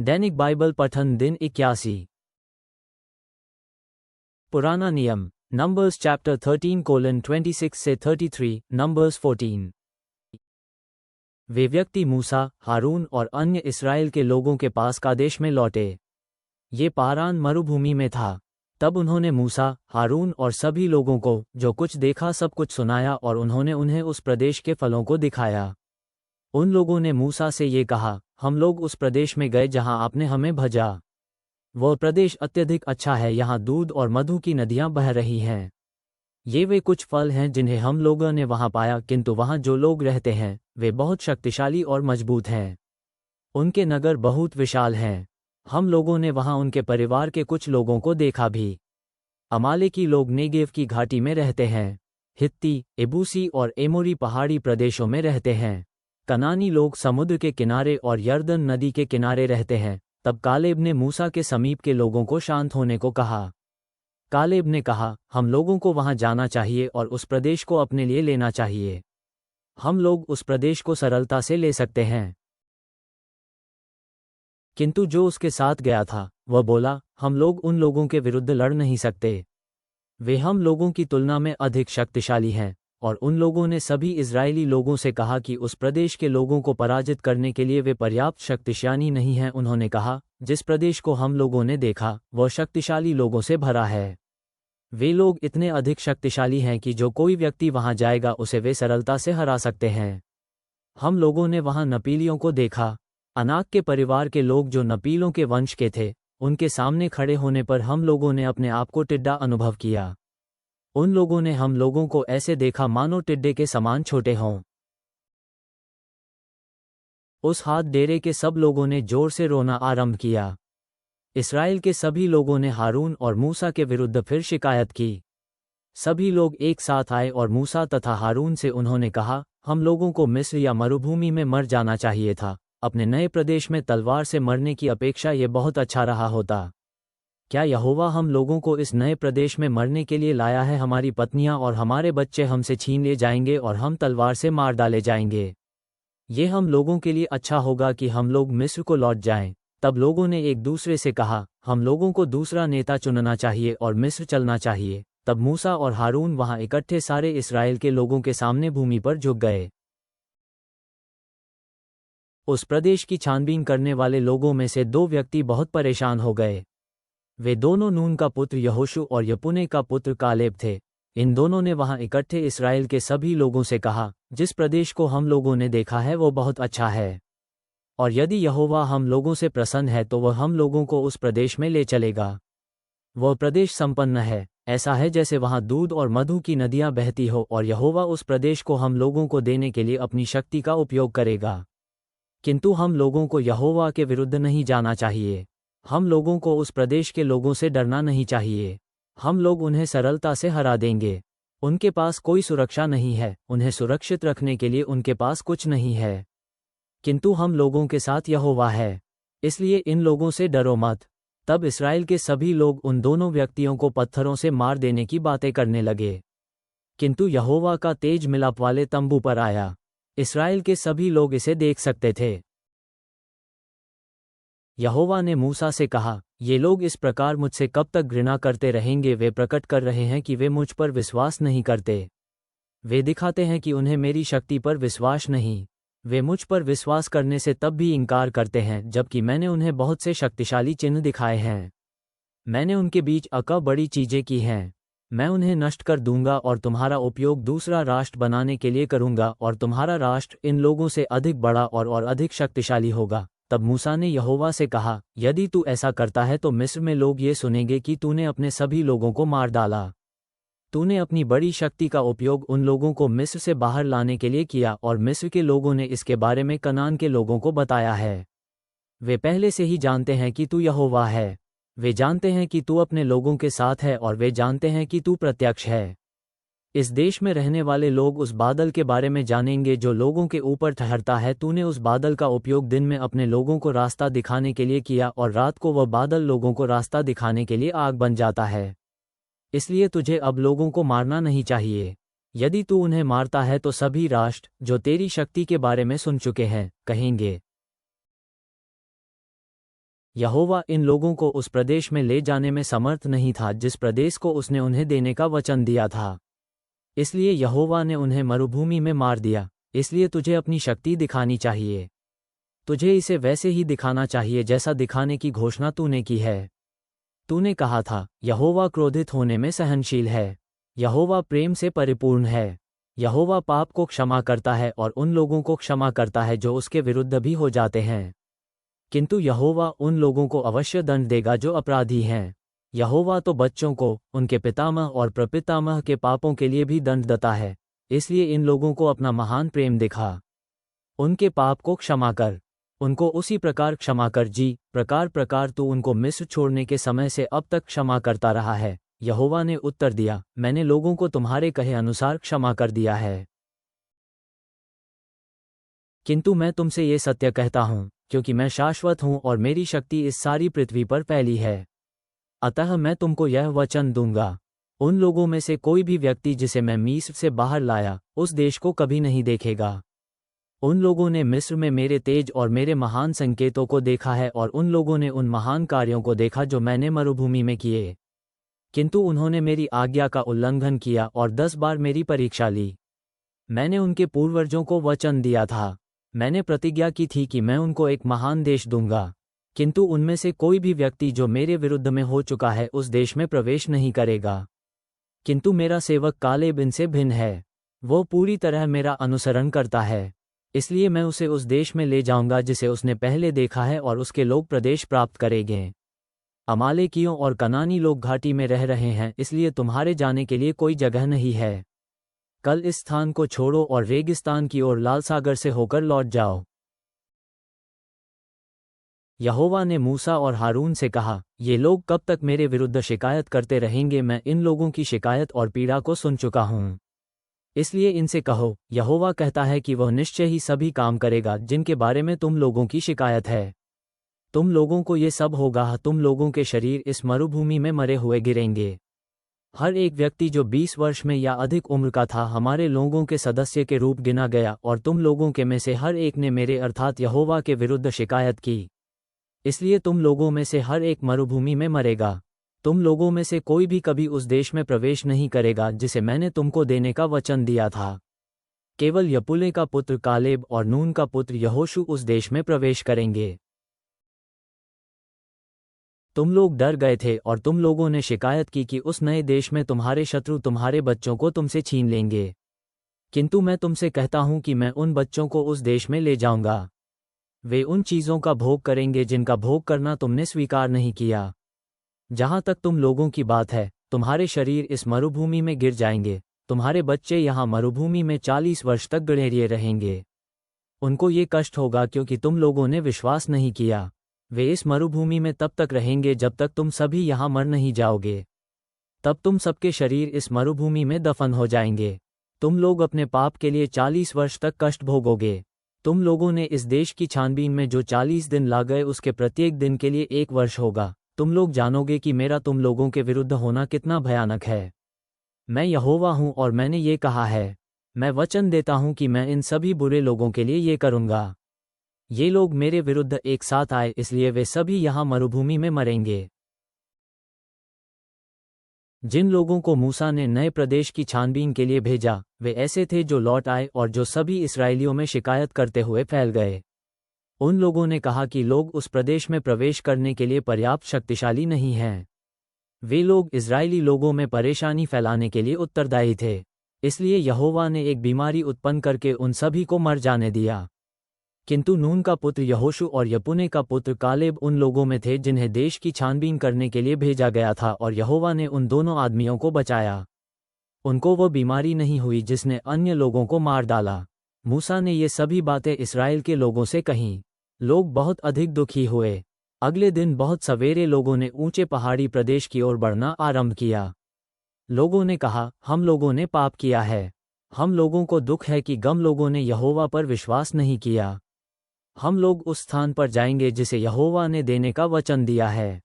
दैनिक Bible पठन दिन 81। पुराना नियम नंबर्स चैप्टर 13:26 से 33, नंबर्स 14। वे व्यक्ति मूसा, हारून और अन्य इस्राएल के लोगों के पास कादेश में लौटे। ये पारान मरुभूमि में था। तब उन्होंने मूसा, हारून और सभी लोगों को जो कुछ देखा सब कुछ सुनाया और उन्होंने उन्हें उस प्रदेश के फलों को दिखाया। उन लोगों ने मूसा से ये कहा, हम लोग उस प्रदेश में गए जहां आपने हमें भेजा। वह प्रदेश अत्यधिक अच्छा है, यहाँ दूध और मधु की नदियां बह रही हैं। ये वे कुछ फल हैं जिन्हें हम लोगों ने वहां पाया, किंतु वहां जो लोग रहते हैं वे बहुत शक्तिशाली और मजबूत हैं। उनके नगर बहुत विशाल हैं। हम लोगों ने वहां उनके परिवार के कुछ लोगों को देखा भी। अमालेकी लोग नेगेव की घाटी में रहते हैं। हित्ती, एबूसी और एमोरी पहाड़ी प्रदेशों में रहते हैं। कनानी लोग समुद्र के किनारे और यर्दन नदी के किनारे रहते हैं। तब कालेब ने मूसा के समीप के लोगों को शांत होने को कहा। कालेब ने कहा, हम लोगों को वहां जाना चाहिए और उस प्रदेश को अपने लिए लेना चाहिए। हम लोग उस प्रदेश को सरलता से ले सकते हैं। किंतु जो उसके साथ गया था वह बोला, हम लोग उन लोगों के विरुद्ध लड़ नहीं सकते। वे हम लोगों की तुलना में अधिक शक्तिशाली हैं। और उन लोगों ने सभी इजरायली लोगों से कहा कि उस प्रदेश के लोगों को पराजित करने के लिए वे पर्याप्त शक्तिशाली नहीं हैं। उन्होंने कहा, जिस प्रदेश को हम लोगों ने देखा वह शक्तिशाली लोगों से भरा है। वे लोग इतने अधिक शक्तिशाली हैं कि जो कोई व्यक्ति वहां जाएगा उसे वे सरलता से हरा सकते हैं। हम लोगों ने वहां नपीलियों को देखा। अनाक के परिवार के लोग जो नपीलों के वंश के थे, उनके सामने खड़े होने पर हम लोगों ने अपने आप को टिड्डा अनुभव किया। उन लोगों ने हम लोगों को ऐसे देखा मानो टिड्डे के समान छोटे हों। उस हाथ डेरे के सब लोगों ने जोर से रोना आरंभ किया। इस्राएल के सभी लोगों ने हारून और मूसा के विरुद्ध फिर शिकायत की। सभी लोग एक साथ आए और मूसा तथा हारून से उन्होंने कहा, हम लोगों को मिस्र या मरुभूमि में मर जाना चाहिए था। अपने नए प्रदेश में तलवार से मरने की अपेक्षा ये बहुत अच्छा रहा होता। क्या यहोवा हम लोगों को इस नए प्रदेश में मरने के लिए लाया है? हमारी पत्नियां और हमारे बच्चे हमसे छीन ले जाएंगे और हम तलवार से मार डाले जाएंगे। ये हम लोगों के लिए अच्छा होगा कि हम लोग मिस्र को लौट जाएं। तब लोगों ने एक दूसरे से कहा, हम लोगों को दूसरा नेता चुनना चाहिए और मिस्र चलना चाहिए। तब मूसा और हारून वहां इकट्ठे सारे इस्राएल के लोगों के सामने भूमि पर झुक गए। उस प्रदेश की छानबीन करने वाले लोगों में से दो व्यक्ति बहुत परेशान हो गए। वे दोनों नून का पुत्र यहोशू और यपुने का पुत्र कालेब थे। इन दोनों ने वहां इकट्ठे इस्राएल के सभी लोगों से कहा, जिस प्रदेश को हम लोगों ने देखा है वो बहुत अच्छा है। और यदि यहोवा हम लोगों से प्रसन्न है तो वह हम लोगों को उस प्रदेश में ले चलेगा। वह प्रदेश संपन्न है, ऐसा है जैसे वहां दूध और मधु की नदियां बहती हो, और यहोवा उस प्रदेश को हम लोगों को देने के लिए अपनी शक्ति का उपयोग करेगा। किंतु हम लोगों को यहोवा के विरुद्ध नहीं जाना चाहिए। हम लोगों को उस प्रदेश के लोगों से डरना नहीं चाहिए। हम लोग उन्हें सरलता से हरा देंगे। उनके पास कोई सुरक्षा नहीं है, उन्हें सुरक्षित रखने के लिए उनके पास कुछ नहीं है। किंतु हम लोगों के साथ यहोवा है, इसलिए इन लोगों से डरो मत। तब इस्राएल के सभी लोग उन दोनों व्यक्तियों को पत्थरों से मार देने की बातें करने लगे। किंतु यहोवा का तेज मिलाप वाले तंबू पर आया। इस्राएल के सभी लोग इसे देख सकते थे। यहोवा ने मूसा से कहा, ये लोग इस प्रकार मुझसे कब तक घृणा करते रहेंगे? वे प्रकट कर रहे हैं कि वे मुझ पर विश्वास नहीं करते। वे दिखाते हैं कि उन्हें मेरी शक्ति पर विश्वास नहीं। वे मुझ पर विश्वास करने से तब भी इनकार करते हैं जबकि मैंने उन्हें बहुत से शक्तिशाली चिन्ह दिखाए हैं। मैंने उनके बीच बड़ी चीजें की हैं। मैं उन्हें नष्ट कर दूंगा और तुम्हारा उपयोग दूसरा राष्ट्र बनाने के लिए करूंगा, और तुम्हारा राष्ट्र इन लोगों से अधिक बड़ा और अधिक शक्तिशाली होगा। तब मूसा ने यहोवा से कहा, यदि तू ऐसा करता है तो मिस्र में लोग ये सुनेंगे कि तूने अपने सभी लोगों को मार डाला। तूने अपनी बड़ी शक्ति का उपयोग उन लोगों को मिस्र से बाहर लाने के लिए किया, और मिस्र के लोगों ने इसके बारे में कनान के लोगों को बताया है। वे पहले से ही जानते हैं कि तू यहोवा है। वे जानते हैं कि तू अपने लोगों के साथ है, और वे जानते हैं कि तू प्रत्यक्ष है। इस देश में रहने वाले लोग उस बादल के बारे में जानेंगे जो लोगों के ऊपर ठहरता है। तूने उस बादल का उपयोग दिन में अपने लोगों को रास्ता दिखाने के लिए किया, और रात को वह बादल लोगों को रास्ता दिखाने के लिए आग बन जाता है। इसलिए तुझे अब लोगों को मारना नहीं चाहिए। यदि तू उन्हें मारता है तो सभी राष्ट्र जो तेरी शक्ति के बारे में सुन चुके हैं कहेंगे, यहोवा इन लोगों को उस प्रदेश में ले जाने में समर्थ नहीं था जिस प्रदेश को उसने उन्हें देने का वचन दिया था। इसलिए यहोवा ने उन्हें मरुभूमि में मार दिया। इसलिए तुझे अपनी शक्ति दिखानी चाहिए। तुझे इसे वैसे ही दिखाना चाहिए जैसा दिखाने की घोषणा तूने की है। तूने कहा था, यहोवा क्रोधित होने में सहनशील है, यहोवा प्रेम से परिपूर्ण है, यहोवा पाप को क्षमा करता है और उन लोगों को क्षमा करता है जो उसके विरुद्ध भी हो जाते हैं। किंतु यहोवा उन लोगों को अवश्य दंड देगा जो अपराधी हैं। यहोवा तो बच्चों को उनके पितामह और प्रपितामह के पापों के लिए भी दंड देता है। इसलिए इन लोगों को अपना महान प्रेम दिखा। उनके पाप को क्षमा कर, उनको उसी प्रकार क्षमा कर जी प्रकार प्रकार तू उनको मिस्र छोड़ने के समय से अब तक क्षमा करता रहा है। यहोवा ने उत्तर दिया, मैंने लोगों को तुम्हारे कहे अनुसार क्षमा कर दिया है। किंतु मैं तुमसे ये सत्य कहता हूँ, क्योंकि मैं शाश्वत हूँ और मेरी शक्ति इस सारी पृथ्वी पर फैली है, अतः मैं तुमको यह वचन दूंगा, उन लोगों में से कोई भी व्यक्ति जिसे मैं मिस्र से बाहर लाया उस देश को कभी नहीं देखेगा। उन लोगों ने मिस्र में मेरे तेज और मेरे महान संकेतों को देखा है और उन लोगों ने उन महान कार्यों को देखा जो मैंने मरुभूमि में किए। किंतु उन्होंने मेरी आज्ञा का उल्लंघन किया और 10 बार मेरी परीक्षा ली। मैंने उनके पूर्वजों को वचन दिया था, मैंने प्रतिज्ञा की थी कि मैं उनको एक महान देश दूंगा, किंतु उनमें से कोई भी व्यक्ति जो मेरे विरुद्ध में हो चुका है उस देश में प्रवेश नहीं करेगा। किंतु मेरा सेवक कालेब इनसे भिन्न है, वो पूरी तरह मेरा अनुसरण करता है, इसलिए मैं उसे उस देश में ले जाऊंगा जिसे उसने पहले देखा है और उसके लोग प्रदेश प्राप्त करेंगे। अमालेकियों और कनानी लोग घाटी में रह रहे हैं, इसलिए तुम्हारे जाने के लिए कोई जगह नहीं है। कल इस स्थान को छोड़ो और रेगिस्तान की ओर लाल सागर से होकर लौट जाओ। यहोवा ने मूसा और हारून से कहा, ये लोग कब तक मेरे विरुद्ध शिकायत करते रहेंगे? मैं इन लोगों की शिकायत और पीड़ा को सुन चुका हूँ। इसलिए इनसे कहो, यहोवा कहता है कि वह निश्चय ही सभी काम करेगा जिनके बारे में तुम लोगों की शिकायत है। तुम लोगों को ये सब होगा, तुम लोगों के शरीर इस मरुभूमि में मरे हुए गिरेंगे। हर एक व्यक्ति जो 20 वर्ष में या अधिक उम्र का था हमारे लोगों के सदस्य के रूप गिना गया, और तुम लोगों के में से हर एक ने मेरे अर्थात यहोवा के विरुद्ध शिकायत की। इसलिए तुम लोगों में से हर एक मरुभूमि में मरेगा। तुम लोगों में से कोई भी कभी उस देश में प्रवेश नहीं करेगा जिसे मैंने तुमको देने का वचन दिया था। केवल यपुले का पुत्र कालेब और नून का पुत्र यहोशू उस देश में प्रवेश करेंगे। तुम लोग डर गए थे और तुम लोगों ने शिकायत की कि उस नए देश में तुम्हारे शत्रु तुम्हारे बच्चों को तुमसे छीन लेंगे। किंतु मैं तुमसे कहता हूं कि मैं उन बच्चों को उस देश में ले जाऊंगा। वे उन चीज़ों का भोग करेंगे जिनका भोग करना तुमने स्वीकार नहीं किया। जहां तक तुम लोगों की बात है, तुम्हारे शरीर इस मरुभूमि में गिर जाएंगे, तुम्हारे बच्चे यहाँ मरुभूमि में 40 वर्ष तक गड़ेरिए रहेंगे। उनको ये कष्ट होगा क्योंकि तुम लोगों ने विश्वास नहीं किया। वे इस मरुभूमि में तब तक रहेंगे जब तक तुम सभी यहाँ मर नहीं जाओगे। तब तुम सबके शरीर इस मरुभूमि में दफन हो जाएंगे। तुम लोग अपने पाप के लिए 40 वर्ष तक कष्ट भोगोगे। तुम लोगों ने इस देश की छानबीन में जो 40 दिन लागए उसके प्रत्येक दिन के लिए 1 वर्ष होगा। तुम लोग जानोगे कि मेरा तुम लोगों के विरुद्ध होना कितना भयानक है। मैं यहोवा हूँ और मैंने ये कहा है। मैं वचन देता हूँ कि मैं इन सभी बुरे लोगों के लिए ये करूँगा। ये लोग मेरे विरुद्ध एक साथ आए, इसलिए वे सभी यहाँ मरुभूमि में मरेंगे। जिन लोगों को मूसा ने नए प्रदेश की छानबीन के लिए भेजा, वे ऐसे थे जो लौट आए और जो सभी इस्राएलियों में शिकायत करते हुए फैल गए। उन लोगों ने कहा कि लोग उस प्रदेश में प्रवेश करने के लिए पर्याप्त शक्तिशाली नहीं हैं। वे लोग इस्राएली लोगों में परेशानी फैलाने के लिए उत्तरदायी थे। इसलिए यहोवा ने एक बीमारी उत्पन्न करके उन सभी को मर जाने दिया। किंतु नून का पुत्र यहोशू और यपुने का पुत्र कालेब उन लोगों में थे जिन्हें देश की छानबीन करने के लिए भेजा गया था, और यहोवा ने उन दोनों आदमियों को बचाया। उनको वो बीमारी नहीं हुई जिसने अन्य लोगों को मार डाला। मूसा ने ये सभी बातें इस्राएल के लोगों से कहीं। लोग बहुत अधिक दुखी हुए। अगले दिन बहुत सवेरे लोगों ने ऊंचे पहाड़ी प्रदेश की ओर बढ़ना आरंभ किया। लोगों ने कहा, हम लोगों ने पाप किया है। हम लोगों को दुख है कि गम लोगों ने यहोवा पर विश्वास नहीं किया। हम लोग उस स्थान पर जाएंगे जिसे यहोवा ने देने का वचन दिया है।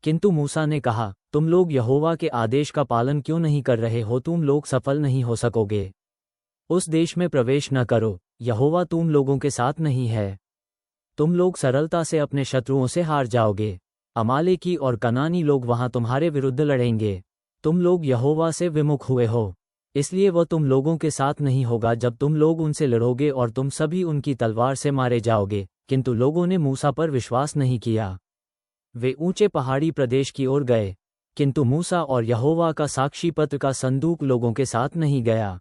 किंतु मूसा ने कहा, तुम लोग यहोवा के आदेश का पालन क्यों नहीं कर रहे हो? तुम लोग सफल नहीं हो सकोगे। उस देश में प्रवेश न करो, यहोवा तुम लोगों के साथ नहीं है। तुम लोग सरलता से अपने शत्रुओं से हार जाओगे। अमालेकी और कनानी लोग वहां तुम्हारे विरुद्ध लड़ेंगे। तुम लोग यहोवा से विमुख हुए हो, इसलिए वह तुम लोगों के साथ नहीं होगा जब तुम लोग उनसे लड़ोगे, और तुम सभी उनकी तलवार से मारे जाओगे। किंतु लोगों ने मूसा पर विश्वास नहीं किया। वे ऊंचे पहाड़ी प्रदेश की ओर गए, किंतु मूसा और यहोवा का साक्षी पत्र का संदूक लोगों के साथ नहीं गया।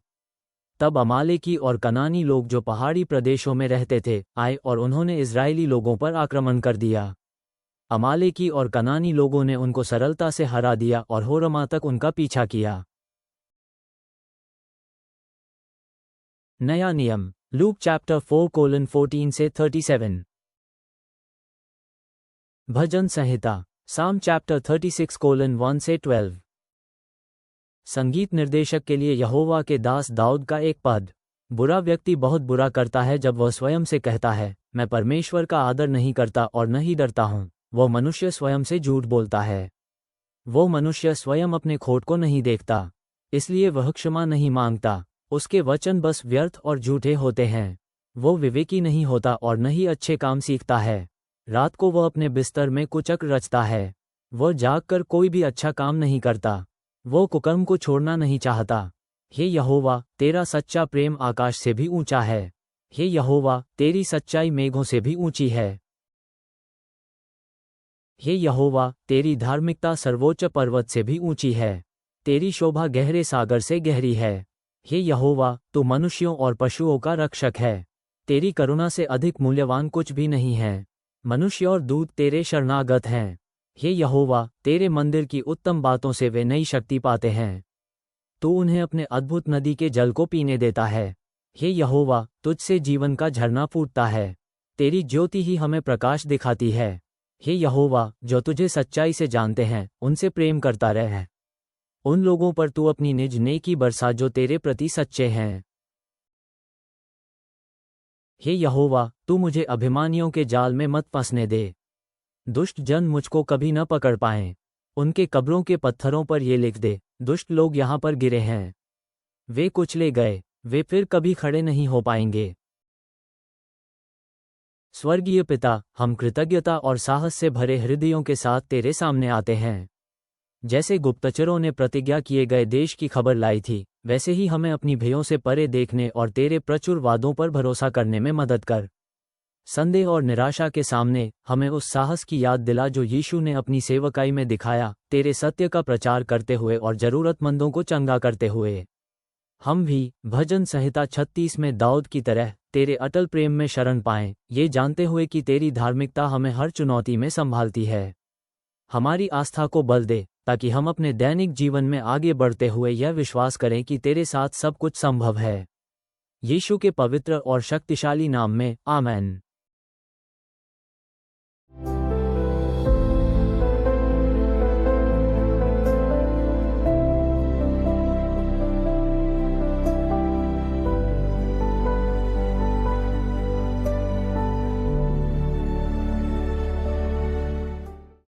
तब अमालेकी और कनानी लोग जो पहाड़ी प्रदेशों में रहते थे आए, और उन्होंने इजरायली लोगों पर आक्रमण कर दिया। अमालेकी और कनानी लोगों ने उनको सरलता से हरा दिया और होरमा तक उनका पीछा किया। नया नियम, लूक चैप्टर 4:14 से 37। भजन संहिता, साम चैप्टर 36:1 से 12। संगीत निर्देशक के लिए यहोवा के दास दाऊद का एक पद। बुरा व्यक्ति बहुत बुरा करता है जब वह स्वयं से कहता है, मैं परमेश्वर का आदर नहीं करता और न ही डरता हूँ। वो मनुष्य स्वयं से झूठ बोलता है। वो मनुष्य स्वयं अपने खोट को नहीं देखता, इसलिए वह क्षमा नहीं मांगता। उसके वचन बस व्यर्थ और झूठे होते हैं। वो विवेकी नहीं होता और न ही अच्छे काम सीखता है। रात को वह अपने बिस्तर में कुचक रचता है। वह जागकर कोई भी अच्छा काम नहीं करता। वो कुकर्म को छोड़ना नहीं चाहता। हे यहोवा, तेरा सच्चा प्रेम आकाश से भी ऊंचा है। हे यहोवा, तेरी सच्चाई मेघों से भी ऊंची है। हे यहोवा, तेरी धार्मिकता सर्वोच्च पर्वत से भी ऊंची है। तेरी शोभा गहरे सागर से गहरी है। हे यहोवा, तू मनुष्यों और पशुओं का रक्षक है। तेरी करुणा से अधिक मूल्यवान कुछ भी नहीं है। मनुष्य और दूत तेरे शरणागत हैं। हे यहोवा, तेरे मंदिर की उत्तम बातों से वे नई शक्ति पाते हैं। तू उन्हें अपने अद्भुत नदी के जल को पीने देता है। हे यहोवा, तुझसे जीवन का झरना फूटता है। तेरी ज्योति ही हमें प्रकाश दिखाती है। हे यहोवा, जो तुझे सच्चाई से जानते हैं उनसे प्रेम करता रह। उन लोगों पर तू अपनी निज नेकी बरसा जो तेरे प्रति सच्चे हैं। हे यहोवा, तू मुझे अभिमानियों के जाल में मत फंसने दे। दुष्ट जन मुझको कभी न पकड़ पाएं। उनके कब्रों के पत्थरों पर ये लिख दे, दुष्ट लोग यहाँ पर गिरे हैं। वे कुचले गए, वे फिर कभी खड़े नहीं हो पाएंगे। स्वर्गीय पिता, हम कृतज्ञता और साहस से भरे हृदयों के साथ तेरे सामने आते हैं। जैसे गुप्तचरों ने प्रतिज्ञा किए गए देश की खबर लाई थी, वैसे ही हमें अपनी भयों से परे देखने और तेरे प्रचुर वादों पर भरोसा करने में मदद कर। संदेह और निराशा के सामने हमें उस साहस की याद दिला जो यीशु ने अपनी सेवकाई में दिखाया, तेरे सत्य का प्रचार करते हुए और जरूरतमंदों को चंगा करते हुए। हम भी भजन संहिता 36 में दाऊद की तरह तेरे अटल प्रेम में शरण पाएं, ये जानते हुए कि तेरी धार्मिकता हमें हर चुनौती में संभालती है। हमारी आस्था को बल दे, ताकि हम अपने दैनिक जीवन में आगे बढ़ते हुए यह विश्वास करें कि तेरे साथ सब कुछ संभव है। यीशु के पवित्र और शक्तिशाली नाम में, आमेन।